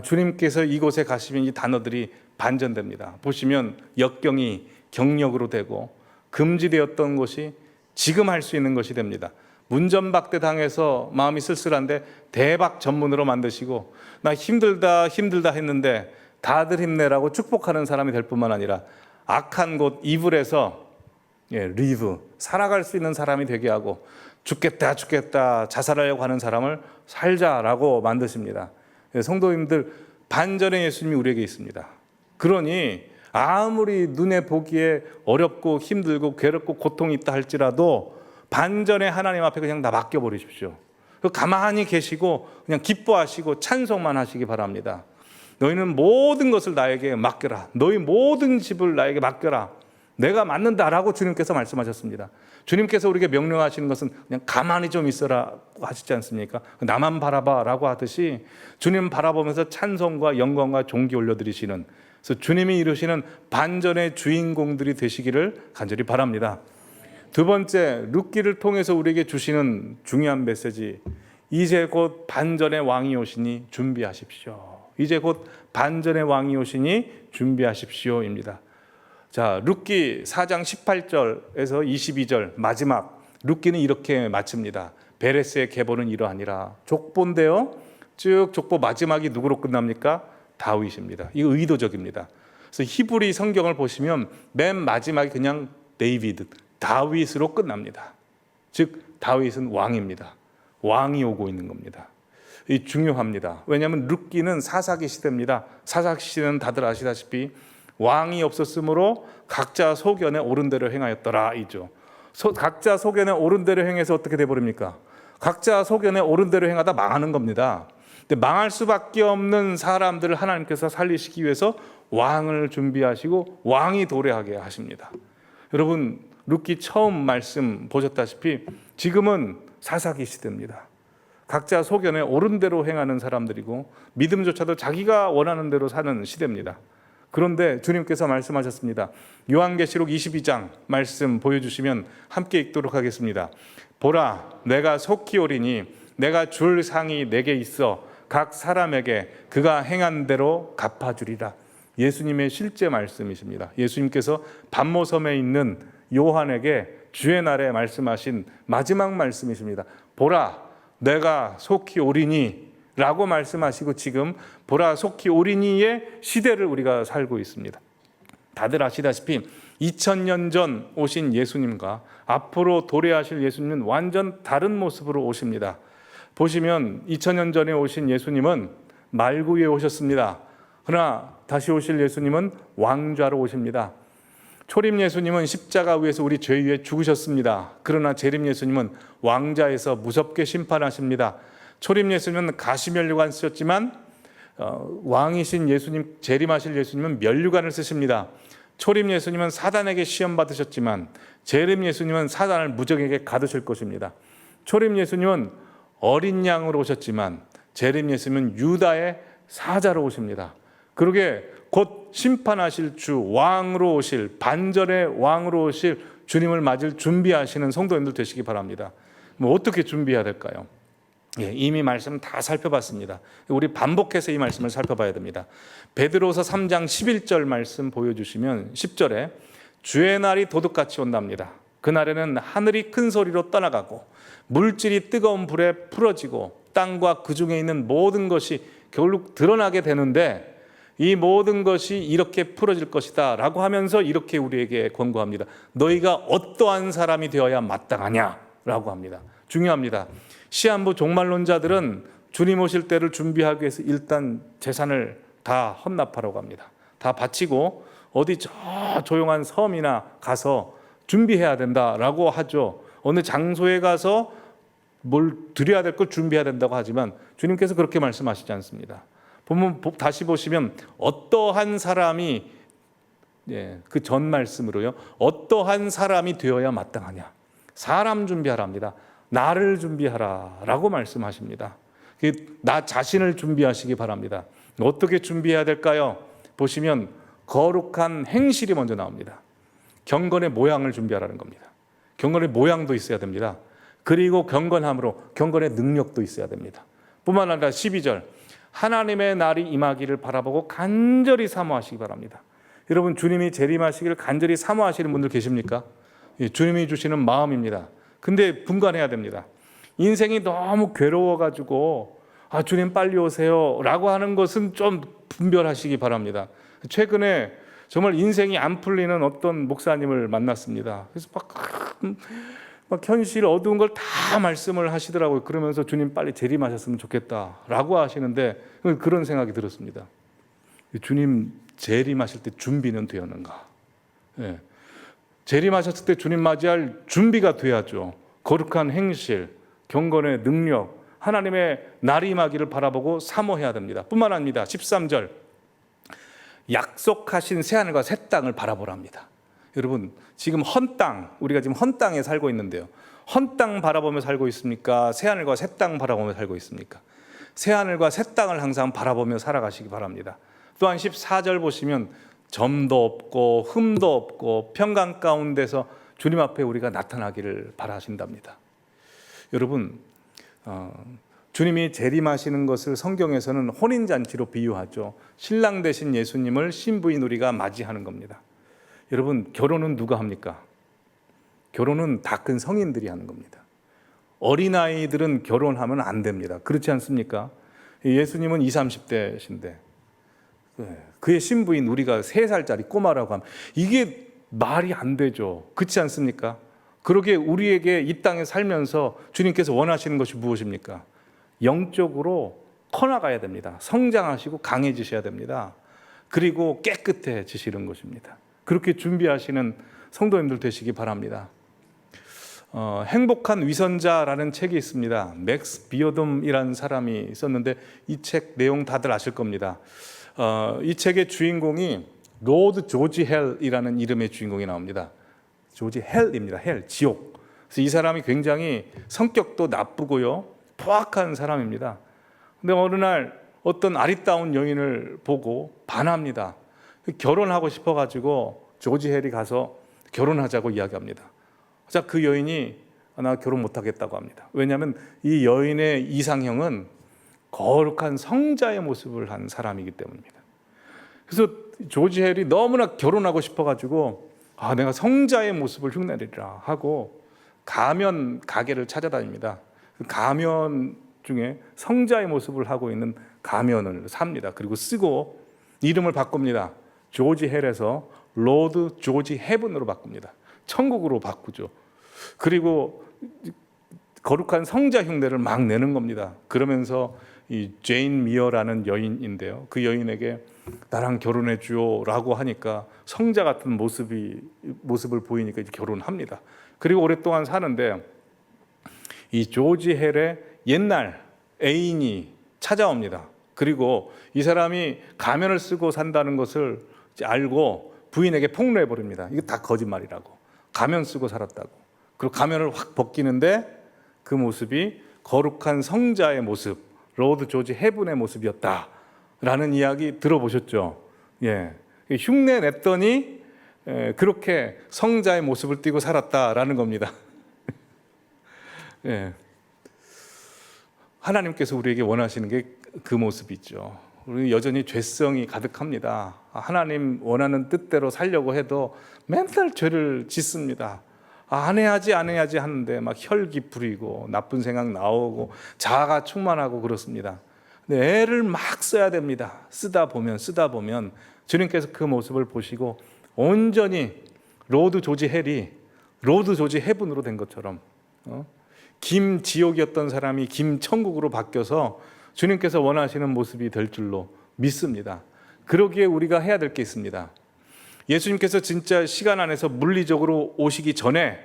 주님께서 이곳에 가시면 이 단어들이 반전됩니다. 보시면 역경이 경력으로 되고 금지되었던 것이 지금 할 수 있는 것이 됩니다. 문전박대 당해서 마음이 쓸쓸한데 대박 전문으로 만드시고 나 힘들다 했는데 다들 힘내라고 축복하는 사람이 될 뿐만 아니라 악한 곳 이불에서 리브 살아갈 수 있는 사람이 되게 하고 죽겠다 자살하려고 하는 사람을 살자라고 만드십니다. 성도님들 반전의 예수님이 우리에게 있습니다. 그러니 아무리 눈에 보기에 어렵고 힘들고 괴롭고 고통이 있다 할지라도 반전의 하나님 앞에 그냥 다 맡겨버리십시오. 가만히 계시고 그냥 기뻐하시고 찬송만 하시기 바랍니다. 너희는 모든 것을 나에게 맡겨라. 너희 모든 집을 나에게 맡겨라. 내가 맡는다라고 주님께서 말씀하셨습니다. 주님께서 우리에게 명령하시는 것은 그냥 가만히 좀 있어라 하시지 않습니까? 나만 바라봐라고 하듯이 주님 바라보면서 찬송과 영광과 존귀 올려드리시는, 그래서 주님이 이루시는 반전의 주인공들이 되시기를 간절히 바랍니다. 두 번째, 룻기를 통해서 우리에게 주시는 중요한 메시지, 이제 곧 반전의 왕이 오시니 준비하십시오. 이제 곧 반전의 왕이 오시니 준비하십시오입니다. 자, 룻기 4장 18절에서 22절 마지막 룻기는 이렇게 마칩니다. 베레스의 계보는 이러하니라. 족보인데요. 쭉 족보 마지막이 누구로 끝납니까? 다윗입니다. 이거 의도적입니다. 그래서 히브리 성경을 보시면 맨 마지막이 그냥 데이비드, 다윗으로 끝납니다. 즉 다윗은 왕입니다. 왕이 오고 있는 겁니다. 이 중요합니다. 왜냐하면 룻기는 사사기 시대입니다. 사사기 시대는 다들 아시다시피 왕이 없었으므로 각자 소견에 옳은 대로 행하였더라 이죠. 각자 소견에 옳은 대로 행해서 어떻게 돼버립니까? 각자 소견에 옳은 대로 행하다 망하는 겁니다. 근데 망할 수밖에 없는 사람들을 하나님께서 살리시기 위해서 왕을 준비하시고 왕이 도래하게 하십니다. 여러분 룻기 처음 말씀 보셨다시피 지금은 사사기 시대입니다. 각자 소견에 옳은 대로 행하는 사람들이고 믿음조차도 자기가 원하는 대로 사는 시대입니다. 그런데 주님께서 말씀하셨습니다. 요한계시록 22장 말씀 보여주시면 함께 읽도록 하겠습니다. 보라, 내가 속히 오리니 내가 줄 상이 내게 있어 각 사람에게 그가 행한 대로 갚아주리라. 예수님의 실제 말씀이십니다. 예수님께서 반모섬에 있는 요한에게 주의 날에 말씀하신 마지막 말씀이십니다. 보라, 내가 속히 오리니 라고 말씀하시고 지금 보라 속히 오리니의 시대를 우리가 살고 있습니다. 다들 아시다시피 2000년 전 오신 예수님과 앞으로 도래하실 예수님은 완전 다른 모습으로 오십니다. 보시면 2000년 전에 오신 예수님은 말구에 오셨습니다. 그러나 다시 오실 예수님은 왕좌로 오십니다. 초림 예수님은 십자가 위에서 우리 죄 위에 죽으셨습니다. 그러나 재림 예수님은 왕좌에서 무섭게 심판하십니다. 초림 예수님은 가시면류관 쓰셨지만 왕이신 예수님, 재림하실 예수님은 면류관을 쓰십니다. 초림 예수님은 사단에게 시험 받으셨지만 재림 예수님은 사단을 무적에게 가두실 것입니다. 초림 예수님은 어린 양으로 오셨지만 재림 예수님은 유다의 사자로 오십니다. 그러게 곧 심판하실 주, 왕으로 오실, 반전의 왕으로 오실 주님을 맞을 준비하시는 성도님들 되시기 바랍니다. 어떻게 준비해야 될까요? 이미 말씀 다 살펴봤습니다. 우리 반복해서 이 말씀을 살펴봐야 됩니다. 베드로서 3장 11절 말씀 보여주시면 10절에 주의 날이 도둑같이 온답니다. 그날에는 하늘이 큰 소리로 떠나가고 물질이 뜨거운 불에 풀어지고 땅과 그 중에 있는 모든 것이 결국 드러나게 되는데 이 모든 것이 이렇게 풀어질 것이다 라고 하면서 이렇게 우리에게 권고합니다. 너희가 어떠한 사람이 되어야 마땅하냐 라고 합니다. 중요합니다. 시한부 종말론자들은 주님 오실 때를 준비하기 위해서 일단 재산을 다 헌납하라고 합니다. 다 바치고 어디 저 조용한 섬이나 가서 준비해야 된다라고 하죠. 어느 장소에 가서 뭘 드려야 될 걸 준비해야 된다고 하지만 주님께서 그렇게 말씀하시지 않습니다. 보면 다시 보시면 어떠한 사람이 그 전 말씀으로요. 어떠한 사람이 되어야 마땅하냐? 사람 준비하랍니다. 나를 준비하라라고 말씀하십니다. 나 자신을 준비하시기 바랍니다. 어떻게 준비해야 될까요? 보시면 거룩한 행실이 먼저 나옵니다. 경건의 모양을 준비하라는 겁니다. 경건의 모양도 있어야 됩니다. 그리고 경건함으로 경건의 능력도 있어야 됩니다. 뿐만 아니라 12절 하나님의 날이 임하기를 바라보고 간절히 사모하시기 바랍니다. 여러분 주님이 재림하시기를 간절히 사모하시는 분들 계십니까? 주님이 주시는 마음입니다. 근데 분간해야 됩니다. 인생이 너무 괴로워가지고 주님 빨리 오세요 라고 하는 것은 좀 분별하시기 바랍니다. 최근에 정말 인생이 안 풀리는 어떤 목사님을 만났습니다. 그래서 막 현실 어두운 걸 다 말씀을 하시더라고요. 그러면서 주님 빨리 재림하셨으면 좋겠다라고 하시는데 그런 생각이 들었습니다. 주님 재림하실 때 준비는 되었는가? 재림하셨을 때 주님 맞이할 준비가 돼야죠. 거룩한 행실, 경건의 능력, 하나님의 날이 임하기를 바라보고 사모해야 됩니다. 뿐만 아닙니다. 13절 약속하신 새하늘과 새 땅을 바라보랍니다. 여러분 지금 헌 땅, 우리가 지금 헌 땅에 살고 있는데요. 헌 땅 바라보며 살고 있습니까? 새하늘과 새 땅 바라보며 살고 있습니까? 새하늘과 새 땅을 항상 바라보며 살아가시기 바랍니다. 또한 14절 보시면 점도 없고 흠도 없고 평강 가운데서 주님 앞에 우리가 나타나기를 바라신답니다. 여러분 주님이 재림하시는 것을 성경에서는 혼인잔치로 비유하죠. 신랑 되신 예수님을 신부인 우리가 맞이하는 겁니다. 여러분 결혼은 누가 합니까? 결혼은 다 큰 성인들이 하는 겁니다. 어린아이들은 결혼하면 안 됩니다. 그렇지 않습니까? 예수님은 20, 30대신데 그의 신부인 우리가 3살짜리 꼬마라고 하면 이게 말이 안 되죠. 그렇지 않습니까? 그러게 우리에게 이 땅에 살면서 주님께서 원하시는 것이 무엇입니까? 영적으로 커나가야 됩니다. 성장하시고 강해지셔야 됩니다. 그리고 깨끗해지시는 것입니다. 그렇게 준비하시는 성도님들 되시기 바랍니다. 행복한 위선자라는 책이 있습니다. 맥스 비어덤이라는 사람이 있었는데 이 책 내용 다들 아실 겁니다. 이 책의 주인공이 로드 조지 헬이라는 이름의 주인공이 나옵니다. 조지 헬입니다. 헬, 지옥. 그래서 이 사람이 굉장히 성격도 나쁘고요, 포악한 사람입니다. 근데 어느 날 어떤 아리따운 여인을 보고 반합니다. 결혼하고 싶어가지고 조지 헬이 가서 결혼하자고 이야기합니다. 자, 그 여인이 나 결혼 못하겠다고 합니다. 왜냐하면 이 여인의 이상형은 거룩한 성자의 모습을 한 사람이기 때문입니다. 그래서 조지 헬이 너무나 결혼하고 싶어가지고 내가 성자의 모습을 흉내내리라 하고 가면 가게를 찾아다닙니다. 그 가면 중에 성자의 모습을 하고 있는 가면을 삽니다. 그리고 쓰고 이름을 바꿉니다. 조지 헬에서 로드 조지 헤븐으로 바꿉니다. 천국으로 바꾸죠. 그리고 거룩한 성자 흉내를 막 내는 겁니다. 그러면서 이 제인 미어라는 여인인데요. 그 여인에게 나랑 결혼해 주요라고 하니까 성자 같은 모습을 보이니까 이제 결혼합니다. 그리고 오랫동안 사는데 이 조지 헬의 옛날 애인이 찾아옵니다. 그리고 이 사람이 가면을 쓰고 산다는 것을 알고 부인에게 폭로해 버립니다. 이거 다 거짓말이라고. 가면 쓰고 살았다고. 그리고 가면을 확 벗기는데 그 모습이 거룩한 성자의 모습, 로드 조지 헤븐의 모습이었다라는 이야기 들어보셨죠? 예, 흉내 냈더니 그렇게 성자의 모습을 띠고 살았다라는 겁니다. 예, 하나님께서 우리에게 원하시는 게 그 모습이죠. 우리 여전히 죄성이 가득합니다. 하나님 원하는 뜻대로 살려고 해도 맨날 죄를 짓습니다. 안 해야지 하는데 막 혈기 부리고 나쁜 생각 나오고 자아가 충만하고 그렇습니다. 근데 애를 막 써야 됩니다. 쓰다 보면 주님께서 그 모습을 보시고 온전히 로드 조지 헬이 로드 조지 헤븐으로 된 것처럼 김 지옥이었던 사람이 김 천국으로 바뀌어서 주님께서 원하시는 모습이 될 줄로 믿습니다. 그러기에 우리가 해야 될 게 있습니다. 예수님께서 진짜 시간 안에서 물리적으로 오시기 전에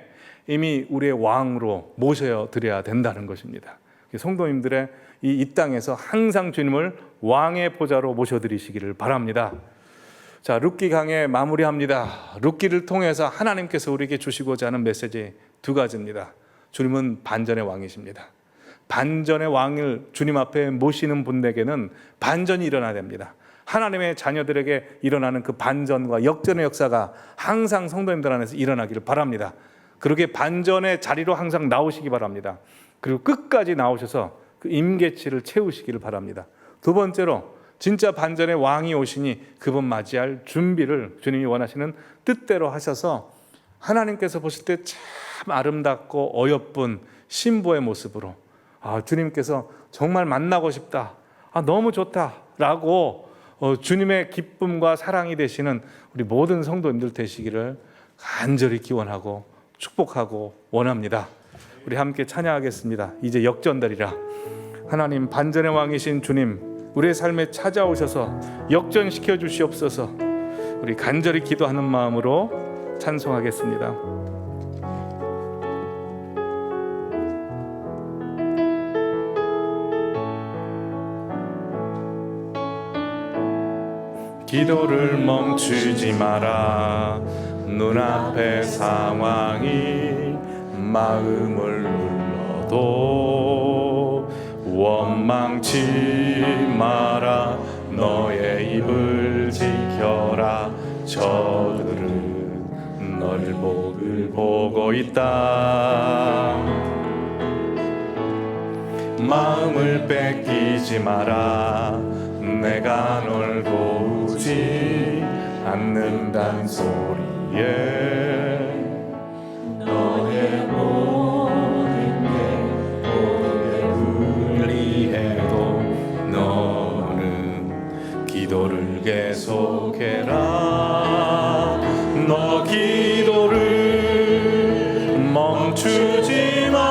이미 우리의 왕으로 모셔드려야 된다는 것입니다. 성도님들의 이 땅에서 항상 주님을 왕의 보좌로 모셔드리시기를 바랍니다. 자, 룻기 강해 마무리합니다. 룻기를 통해서 하나님께서 우리에게 주시고자 하는 메시지 두 가지입니다. 주님은 반전의 왕이십니다. 반전의 왕을 주님 앞에 모시는 분에게는 반전이 일어나야 됩니다. 하나님의 자녀들에게 일어나는 그 반전과 역전의 역사가 항상 성도님들 안에서 일어나기를 바랍니다. 그렇게 반전의 자리로 항상 나오시기 바랍니다. 그리고 끝까지 나오셔서 그 임계치를 채우시기를 바랍니다. 두 번째로 진짜 반전의 왕이 오시니 그분 맞이할 준비를 주님이 원하시는 뜻대로 하셔서 하나님께서 보실 때 참 아름답고 어여쁜 신부의 모습으로 주님께서 정말 만나고 싶다, 너무 좋다라고 주님의 기쁨과 사랑이 되시는 우리 모든 성도님들 되시기를 간절히 기원하고 축복하고 원합니다. 우리 함께 찬양하겠습니다. 이제 역전되리라. 하나님, 반전의 왕이신 주님, 우리의 삶에 찾아오셔서 역전시켜 주시옵소서. 우리 간절히 기도하는 마음으로 찬송하겠습니다. 기도를 멈추지 마라. 눈앞의 상황이 마음을 눌러도 원망치 마라. 너의 입을 지켜라. 저들은 널 복을 보고 있다. 마음을 뺏기지 마라. 내가 널 도우지 않는단 소리에 너의 모든 게 불리해도 너는 기도를 계속해라. 너 기도를 멈추지 마라.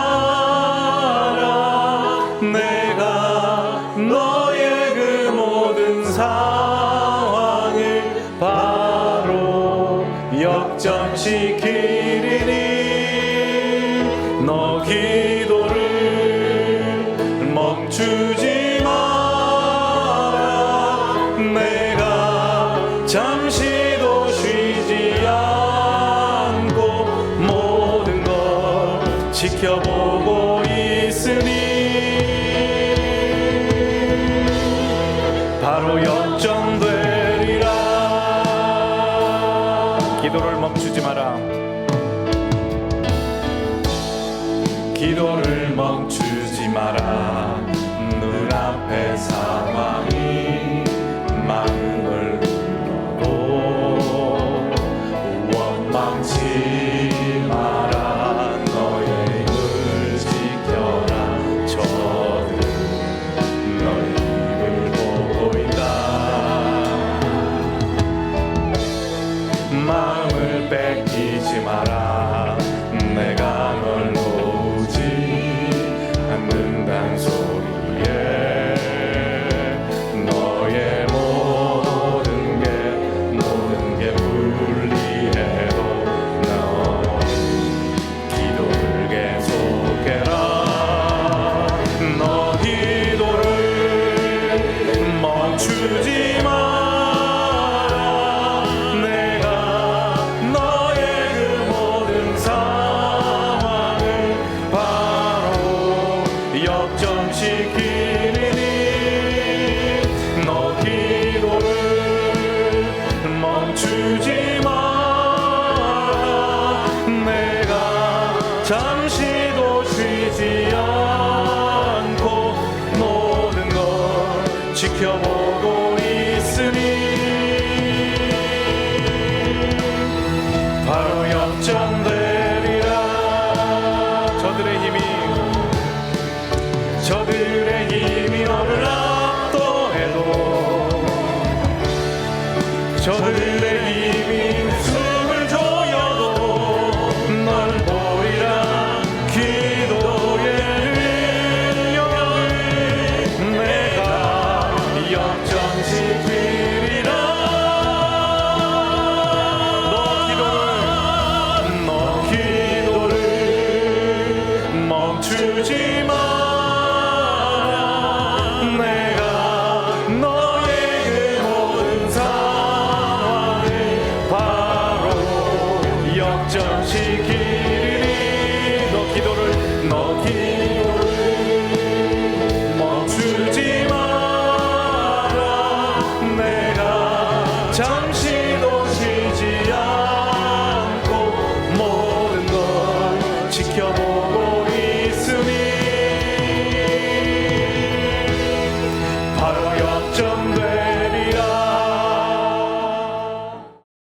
내가 너의 그 모든 상황을 바로 역전시키리니 너 기도를 멈추지 마라. 내가 잠시도 쉬지 않고 모든 걸 지켜보고 있으니 바로 역전되리라. 기도를 멈추지 마라. 기도를 멈추지 마라. 눈앞의 상황이 마음을 눌러도 원망치 마라. 너의 입을 지켜라. 저들은 너의 입을 보고 있다. 마음을 뺏기지 마라. 내가 널 도우지 않는단 소리에 너의 모든 게 불리해도 너는 기도를 계속해라. 너 기도를 멈추지 마라. 내가 너의 그 모든 상황을 바로 역전시키리니 너 기도를 멈추지 마라. 내가 잠시도 쉬지 않고 모든 걸 지켜보고 있으니 바로 역전되리라. 저들의 힘이 너를 압도해도 저들의 힘이 숨을 조여도 널 보이라. 기도의 능력을 내가 역전시키리라. 멈추지